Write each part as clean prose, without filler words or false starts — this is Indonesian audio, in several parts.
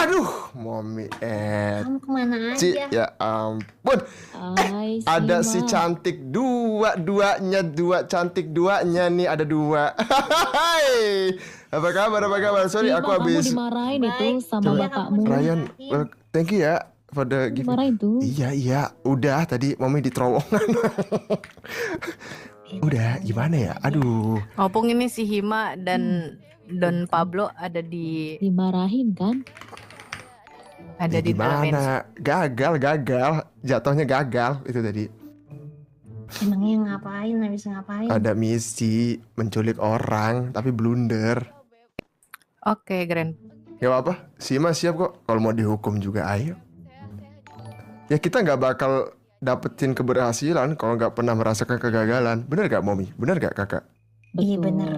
Aduh, Mommy Kamu kemana Ci, aja? ya ampun. Hai, Ada si Sima. cantik dua cantik duanya nih, ada dua. Hai. Apa kabar? Sorry, Sima, aku kamu habis dimarahin itu Baik. sama Coba, bapakmu. Ryan, thank you ya for the gift. Dimarahin tuh. Iya, udah tadi Mommy di terowongan. Udah, gimana ya? Aduh. Opung ini si Hima dan Don Pablo ada di Dimarahin kan? ada di dalam Gimana? Gagal. Jatuhnya gagal itu tadi. Emangnya ngapain? Habis ngapain? Ada misi menculik orang tapi blunder. Oke, Grand. Gak apa-apa, Sima siap kok. Kalau mau dihukum juga ayo. Ya kita nggak bakal dapetin keberhasilan kalau nggak pernah merasakan kegagalan. Bener gak Mommy? Bener gak kakak? Iya, Betul. bener.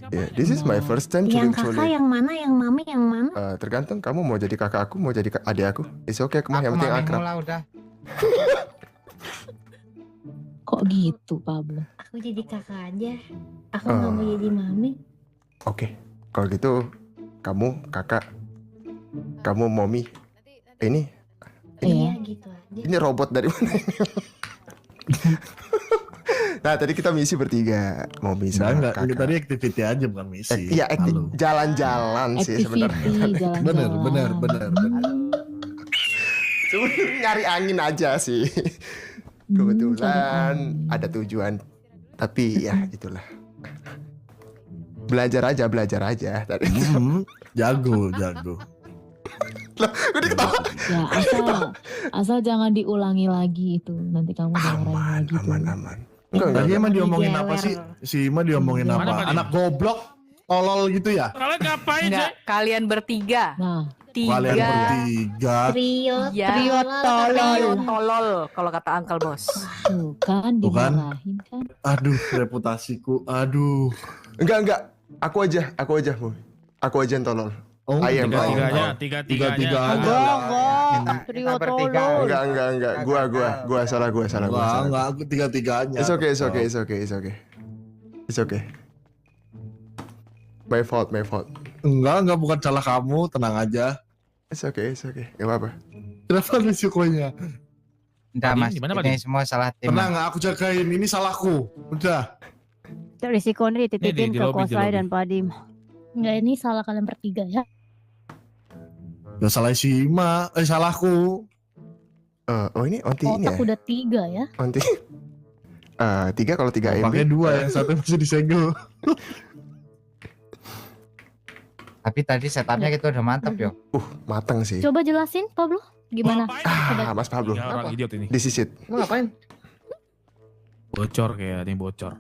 Yeah, this is my first time Yang kakak culik-culik. yang mana? Yang mami yang mana? Tergantung kamu mau jadi kakak aku, mau jadi adik aku. It's okay, kemah yang penting akrab. Udah. Kok gitu, Pablo? Aku jadi kakak aja. Aku nggak mau jadi mami. Oke, kalau gitu kamu kakak, kamu Mommy. Ini Iya. Gitu aja. ini robot dari mana ini? Nah tadi kita misi bertiga, Mommy sama Enggak, kakak. tadi activity aja bukan misi. Iya, Halo. jalan-jalan sih sebenarnya. Activity, jalan-jalan. Bener. Sebenarnya nyari angin aja sih. Kebetulan ada tujuan, tapi ya itulah. Belajar aja tadi. Jago. Loh, kok dia ketawa? Ya, asal jangan diulangi lagi itu. Nanti kamu dimarahin lagi tuh. Aman. Tadi emang diomongin Dijewer. apa sih? Si Ima diomongin Gimana, apa? Pak, Anak goblok, tolol gitu ya? Kalian ngapain Enggak, sih? kalian bertiga. Nah, Kalian Tiga. bertiga. Trio Ya, trio Trio tolol kalau kata Uncle Bos. tuh kan Tuh kan? dimarahin kan. Aduh, reputasiku. Aduh. Enggak. Aku aja, Mommy. Aku aja yang tolol. Oh, Ayam, Tiga-tiganya. Trio tolol. Enggak. Gua salah. Enggak, aku tiga-tiganya. It's okay. My fault. Enggak, bukan salah kamu, tenang aja. It's okay. Gak apa-apa. Kenapa risikonya? Udah Padi, mas, gimana, ini Padi? semua salah tim. Tenang, aku jagain. Ini salahku. Udah. Risikonya dititipin Di ke lobby, di Kosai lobby. dan Padim. Enggak, ini salah kalian bertiga ya. Gak salah si Ima. Salahku. Ini onti ini ya? udah 3 ya. Onti. 3 kalau 3 MB. Pakai 2, yang satu masih disegel. Tapi tadi setupnya kita udah mantap yo. Mateng sih. Coba jelasin Pablo, gimana? Mas Pablo. Ya, orang idiot ini. This is it. Mau ngapain? Bocor kayak ada yang bocor.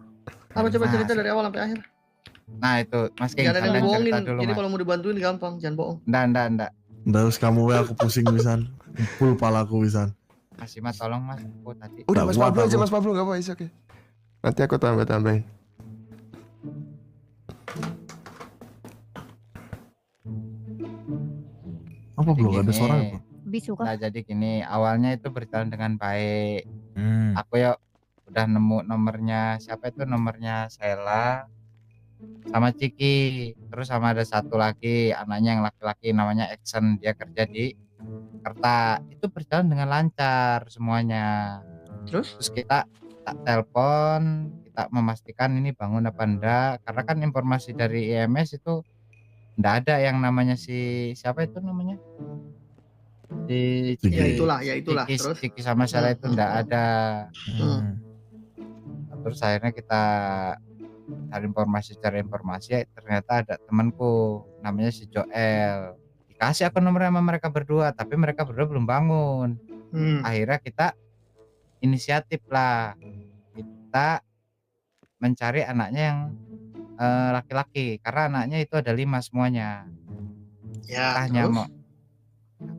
Apa coba Nah, cerita dari awal sampai akhir? Nah itu Mas King, Gak ada yang kalian bohongin. cerita dulu Jadi Mas. kalau mau dibantuin gampang, jangan bohong. Nggak. Udah, harus kamu aku pusing pisan. Full palaku pisan. Mas Ima tolong Mas, aku tadi. Udah Nggak Mas kuat Pablo aja, aku. Mas Pablo enggak apa-apa, oke. Nanti aku tambahin. Apa belum ada Gini. suara apa? Bisu Nah kah? jadi gini, awalnya itu berjalan dengan baik. Hmm. Aku ya udah nemu nomornya, siapa itu nomornya Sela sama Ciki. Terus sama ada satu lagi anaknya yang laki-laki namanya Action, dia kerja di Kerta. Itu berjalan dengan lancar semuanya. Terus? Terus kita tak telepon, kita memastikan ini bangun apa enggak, karena kan informasi dari IMS itu enggak ada yang namanya si siapa itu namanya, si Ciki. Ya itulah. Ciki, Terus? Ciki sama Sela itu enggak ada. Hmm. Terus akhirnya kita cari informasi, ternyata ada temanku namanya si Joel, dikasih aku nomornya sama mereka berdua, tapi mereka berdua belum bangun. Akhirnya kita inisiatif lah, kita mencari anaknya yang laki-laki, karena anaknya itu ada 5 semuanya. Ya, Tanya terus? mau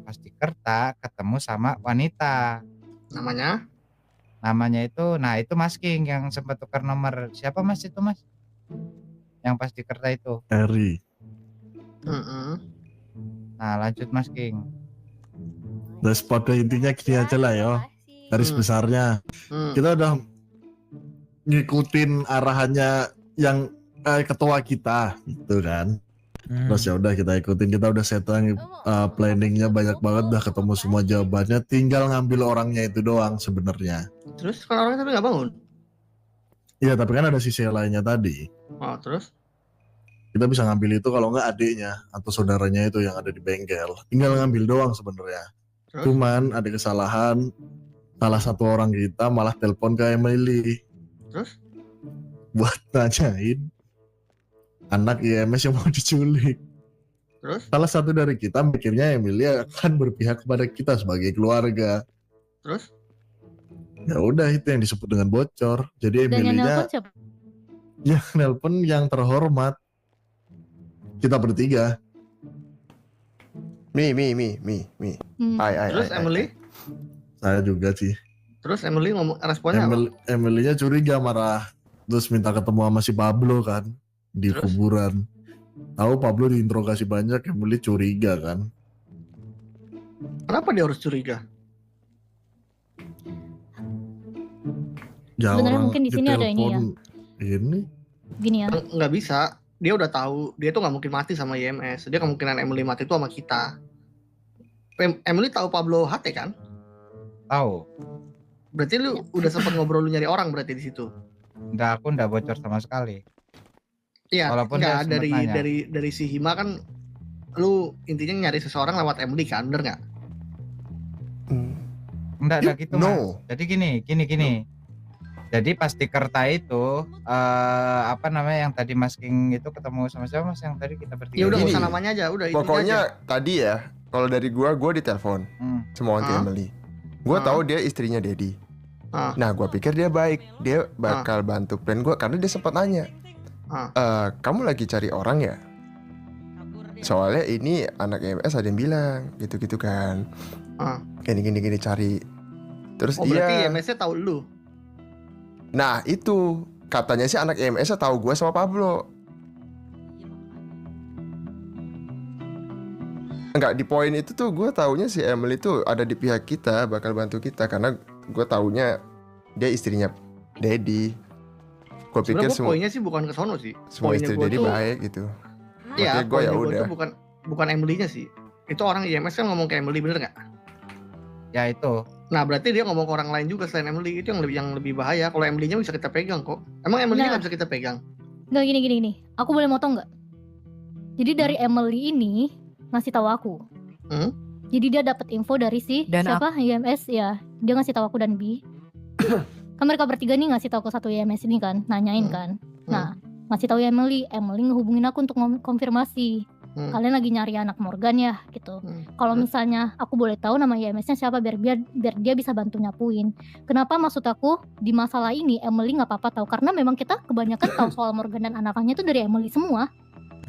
pas di Kerta ketemu sama wanita, namanya itu, nah itu Mas King yang sempat tukar nomor. Siapa Mas itu Mas yang pas di Kerta itu? Eri. Nah lanjut Mas King. Terus pada intinya gini aja lah ya. Garis besarnya. Kita udah ngikutin arahannya yang ketua kita gitu kan. Terus ya udah kita ikutin, kita udah setting planningnya banyak banget, udah ketemu semua jawabannya, tinggal ngambil orangnya itu doang sebenarnya. Terus kan orangnya tapi nggak bangun. Iya tapi kan ada sisi lainnya tadi. Oh, terus? Kita bisa ngambil itu kalau nggak adiknya atau saudaranya itu yang ada di bengkel. Tinggal ngambil doang sebenarnya. Terus? Cuman ada kesalahan, salah satu orang kita malah telepon ke Emily Terus? buat nanyain anak IMS yang mau diculik. Terus? Salah satu dari kita mikirnya Emily akan berpihak kepada kita sebagai keluarga. Terus? Ya udah itu yang disebut dengan bocor. Jadi Dan yang Emilia nelpon siapa? yang nelpon yang terhormat. Kita bertiga. Mi. Hmm. Terus Emily? Saya juga sih. Terus Emily ngomong responnya apa? Emilia curiga, marah. Terus minta ketemu sama si Pablo kan di Terus? kuburan. Tahu Pablo diinterogasi banyak, Emily curiga kan. Kenapa dia harus curiga? Ya, Sebenarnya orang mungkin di sini ada ini ya. ditelepon Ini Gini ya. Nggak bisa. Dia udah tahu, dia tuh nggak mungkin mati sama IMS. Dia kemungkinan Emily mati itu sama kita. Emily tahu Pablo HT kan? Tahu. Berarti lu udah sempat ngobrol, lu nyari orang berarti di situ. Aku nggak bocor sama sekali. Iya, Walaupun dia nggak sempet nanya. dari si Hima kan, lu intinya nyari seseorang lewat Emily kan, bener nggak? Enggak gitu No. Mas. Jadi gini. Jadi pas di Kerta itu apa namanya yang tadi Mas King itu ketemu sama siapa Mas yang tadi kita bertiga? Ya udah nggak Gini. usah namanya aja, udah itu aja. Pokoknya tadi ya, kalau dari gua ditelepon sama Auntie Ah. Emily. Gua Ah. tahu dia istrinya Dedi. Ah. Nah, gua pikir dia baik. Dia bakal bantu plan gua karena dia sempat nanya. Kamu lagi cari orang ya? Soalnya ini anak EMS ada yang bilang gitu-gitu kan. Gini cari. Terus Oh berarti dia IMS-nya tahu lu. Nah itu katanya sih anak EMS tahu gue sama Pablo. Enggak, di poin itu tuh gue taunya si Emily tuh ada di pihak kita, bakal bantu kita karena gue taunya dia istrinya Dedi. Gue pikir Sebenarnya poinnya sih bukan ke sono sih. semua Poinnya istri gua Dedi tuh- baik gitu. Iya, Makanya gue ya poinnya gua udah. tuh bukan Emily-nya sih. Itu orang IMS kan ngomong ke Emily, bener nggak? Ya itu. Nah berarti dia ngomong ke orang lain juga selain Emily. Itu yang lebih bahaya. Kalau Emily-nya bisa kita pegang kok. Emang Emily-nya nggak bisa kita pegang? Nggak, gini. Aku boleh motong nggak? Jadi dari Emily ini ngasih tahu aku. Jadi dia dapat info dari si Dan siapa IMS ya. Dia ngasih tahu aku dan B. Kan mereka bertiga nih ngasih tahu ke satu IMS ini kan, nanyain kan. Nah, ngasih tahu Emily ngehubungin aku untuk konfirmasi. Kalian lagi nyari anak Morgan ya gitu. Kalau misalnya aku boleh tahu nama IMS-nya siapa biar dia bisa bantu nyapuin. Kenapa maksud aku di masalah ini Emily nggak apa-apa tahu karena memang kita kebanyakan tahu soal Morgan dan anaknya itu dari Emily semua.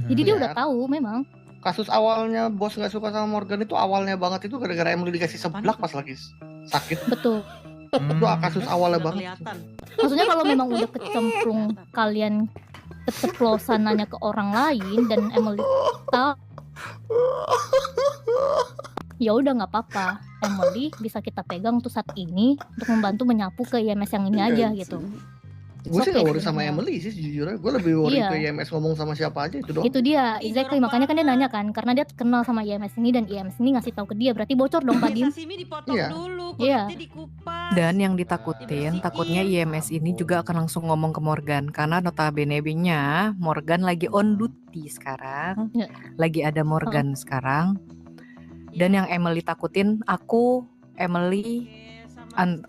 Jadi dia Iya. udah tahu memang. Kasus awalnya bos nggak suka sama Morgan itu awalnya banget itu gara-gara Emily dikasih seblak pas lagi sakit. Betul. Itu kasus awalnya banget. Maksudnya kalau memang udah kecemplung kalian keceplosan nanya ke orang lain dan Emily tahu, ya udah nggak apa-apa. Emily bisa kita pegang untuk saat ini untuk membantu menyapu ke IMS yang ini aja gitu. Gue sih Oke, nggak worry sama sebenarnya. Emily sih sejujurnya. Gue lebih worry Iya. ke IMS ngomong sama siapa aja itu doang. Itu dia, exactly. Makanya kan dia nanya kan, karena dia kenal sama IMS ini dan IMS ini ngasih tahu ke dia, berarti bocor dong Pak Dim. Iya. Iya. Dan yang ditakutin, takutnya IMS ini juga akan langsung ngomong ke Morgan karena notabene-nya Morgan lagi on duty sekarang, Ya. lagi ada Morgan sekarang. Dan yang Emily takutin, aku, Emily,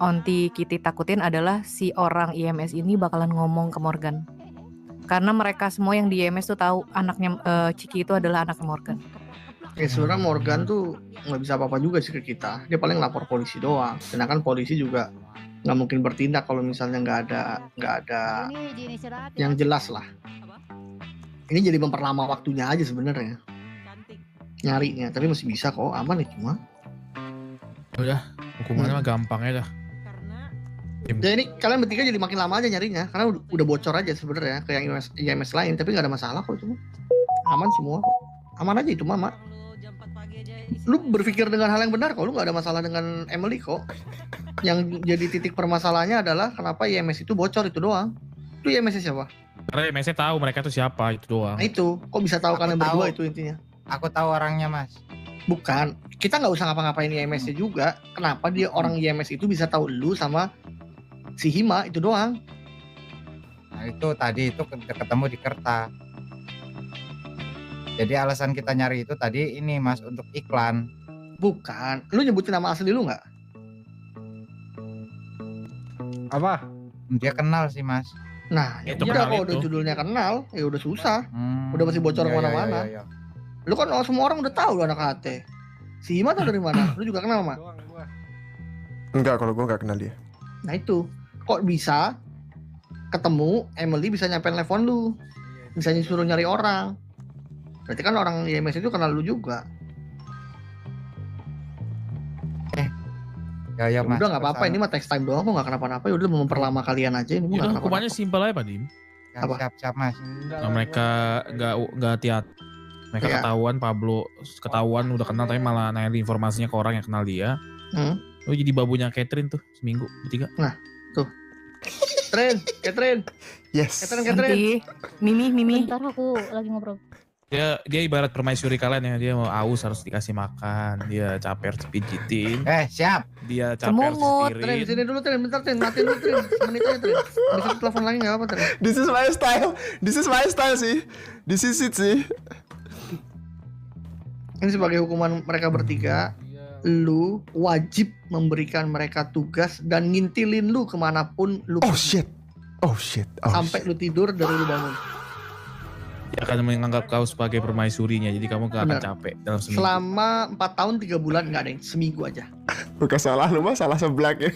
Auntie Kitty takutin adalah si orang IMS ini bakalan ngomong ke Morgan. Karena mereka semua yang di IMS tuh tahu anaknya Ciki itu adalah anaknya Morgan. Ya sebenarnya Morgan tuh nggak bisa apa-apa juga sih ke kita. Dia paling lapor polisi doang. Sedangkan polisi juga nggak mungkin bertindak kalau misalnya nggak ada yang jelas lah. Ini jadi memperlama waktunya aja sebenarnya nyarinya. Tapi masih bisa kok, aman ya cuma. Udah, hukumannya mah gampang aja dah. Ya ini kalian bertiga jadi makin lama aja nyarinya karena udah bocor aja sebenarnya ke yang IMS lain. Tapi nggak ada masalah kok itu mah. Aman semua kok. Aman aja itu mama. Lu berpikir dengan hal yang benar kok, lu nggak ada masalah dengan Emily kok. Yang jadi titik permasalahannya adalah kenapa IMS itu bocor itu doang. Itu IMS siapa? Karena MSnya tahu mereka tuh siapa, itu doang. Nah itu, kok bisa tahu Aku kalian tahu. berdua itu intinya? Aku tahu orangnya, Mas. Bukan, kita nggak usah ngapa-ngapain IMS-nya juga. Kenapa dia orang IMS itu bisa tahu lu sama si Hima itu doang? Nah, itu tadi itu ketemu di Kerta. Jadi alasan kita nyari itu tadi ini, Mas, untuk iklan. Bukan, lu nyebutin nama asli lu nggak? Apa? Dia kenal sih, Mas. Nah, ya Itu udah kenal kalau udah itu. judulnya kenal, ya udah susah. Udah masih bocor Iya, kemana-mana. iya. Lu kan semua orang udah tahu lu anak HT. Si Hima tau dari mana? Lu juga kenal, Ma? Enggak, kalau gue nggak kenal dia. Nah itu, kok bisa ketemu Emily bisa nyampein telepon lu, bisa disuruh nyari orang. Berarti kan orang IMS itu kenal lu juga. Ya, Ya udah nggak apa-apa, ini mah text time doang kok, nggak kenapa-napa. Ya udah memperlama kalian aja, ini mah Itu nggak hukumannya kenapa-napa. simpel aja Pak Dim. Apa? Siap, Mas. Nah, mereka nggak hati-hati. Mereka Iya. ketahuan Pablo udah kenal tapi malah nanya informasinya ke orang yang kenal dia. Lu jadi babunya Catherine tuh seminggu bertiga. Catherine, Yes. Nanti Mimi. Bentar aku lagi ngobrol. Dia ibarat permaisuri kalian ya. Dia mau aus harus dikasih makan. Dia capek harus dipijitin. Siap. Dia capek harus Semungut, Tren, disetirin. sini dulu Tren, bentar Tren, matiin dulu Tren, semenit aja Tren. Bisa telepon lagi nggak apa Tren? This is my style sih. This is it sih. Ini sebagai hukuman mereka bertiga, lu wajib memberikan mereka tugas dan ngintilin lu kemanapun lu Oh pergi. shit. Oh shit. Oh Sampai shit. lu tidur dari lu bangun. Dia akan menganggap kau sebagai permaisurinya. Jadi kamu gak akan Benar. capek dalam seminggu. Selama 4 tahun 3 bulan nggak ada yang seminggu aja. Bukan salah lu mah, salah sebelah ya.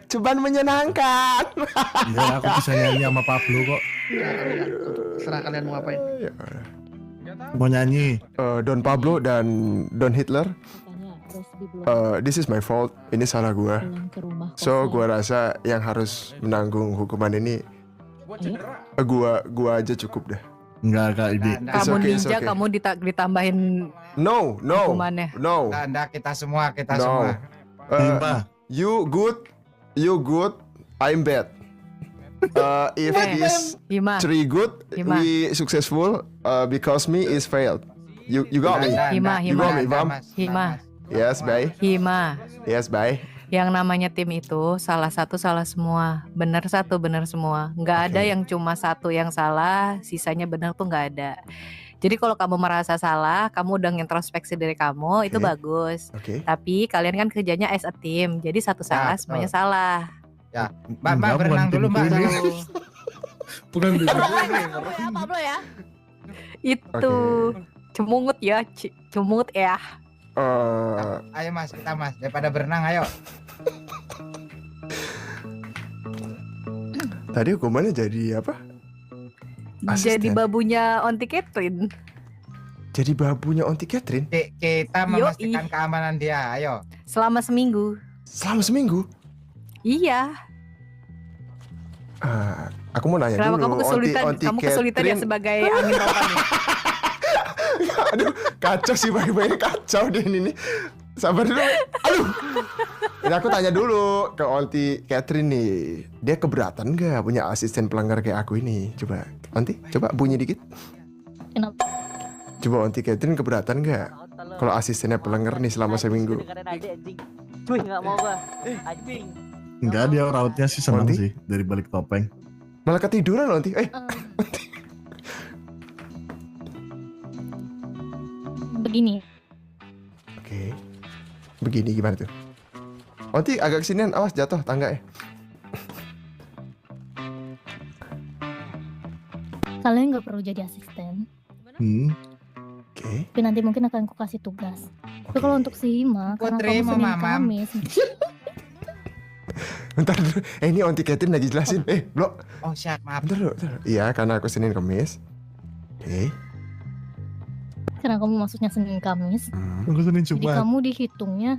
Cuman menyenangkan. Enggak, aku bisa nyanyi sama Pablo kok. Nah, kalian, serah kalian mau ngapain. Mau nyanyi. Don Pablo dan Don Hitler. Makanya harus dibuang This is my fault. Ini salah gua. pulang ke rumah So kosan. gua rasa yang harus menanggung hukuman ini Ayo. gua aja cukup deh. Enggak, Kak, ini. It's Kamu okay, it's ninja, okay. kamu ditambahin No. hukumannya. No. Anda kita semua. No. Hima. You good, I'm bad. If this Hima, three good, Hima. we successful. Because me is failed. You got me. Hima. You got me, Bam. Hima. Yes, bye. Hima. Yes, bye. Yang namanya tim itu salah satu salah semua, benar satu benar semua. Nggak ada Oke. yang cuma satu yang salah, sisanya benar tuh nggak ada. Jadi kalau kamu merasa salah, kamu udah introspeksi diri kamu, itu Oke. bagus. Oke. Tapi kalian kan kerjanya as a team, jadi satu salah, betul. semuanya salah. Ya, Enggak, Mbak bukan berenang dulu, Mbak. timku ini. Tuh. Bukan Pablo ya. Itu cemungut ya, cemungut ya. Ayo Mas, kita Mas. Daripada berenang, ayo. Tadi hukumannya jadi apa? Jadi Asisten. babunya Onti Catherine. Jadi babunya Onti Catherine Kita memastikan keamanan dia, ayo. Selama seminggu. selama seminggu. Iya. Aku mau nanya Kenapa dulu. kamu kesulitan? Onti Kamu kesulitan ya Catherine- sebagai angin rokan ya? Aduh, kacau sih bayi-bayi kacau deh ini nih. Sabar dulu. Aduh. Ini aku tanya dulu ke Onti Catherine nih. Dia keberatan gak punya asisten pelanggar kayak aku ini? Coba, Onti, coba bunyi dikit. Kenapa? Coba Onti Catherine keberatan gak kalau asistennya pelanggar nih selama seminggu? Cuy, nggak mau gua. Anjing. Enggak, dia rautnya sih senang Onti? sih dari balik topeng. Malah ketiduran Onti. Begini. Oke. Begini gimana tuh? Onti agak kesinian, awas jatuh tangga ya. Kalian nggak perlu jadi asisten. Oke. Tapi nanti mungkin akan aku kasih tugas. Tapi Oke. kalau untuk si Hima, karena kamu terima, Senin Mamam. Kamis. Bentar dulu. Ini Onti Catherine lagi jelasin. Bro. Oh, siap, maaf. Bentar dulu. Iya, karena aku Senin Kamis. Oke. Karena kamu masuknya Senin Kamis. Aku Senin Jadi Jumat. kamu dihitungnya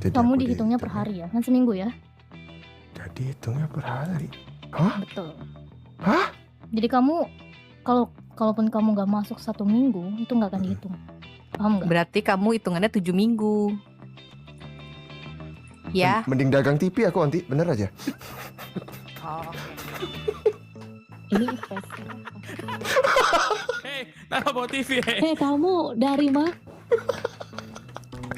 Jadi kamu aku dihitungnya per dihitung. hari ya, kan seminggu ya? Jadi hitungnya per hari. Hah? Betul. Hah? Jadi kamu kalaupun kamu nggak masuk 1 minggu itu nggak akan dihitung. Paham nggak? Berarti kamu hitungannya 7 minggu. Ya. Mending dagang TV aku Onti, bener aja. Oh, Ini invest. Hei, nama bawa TV. Kamu dari mana?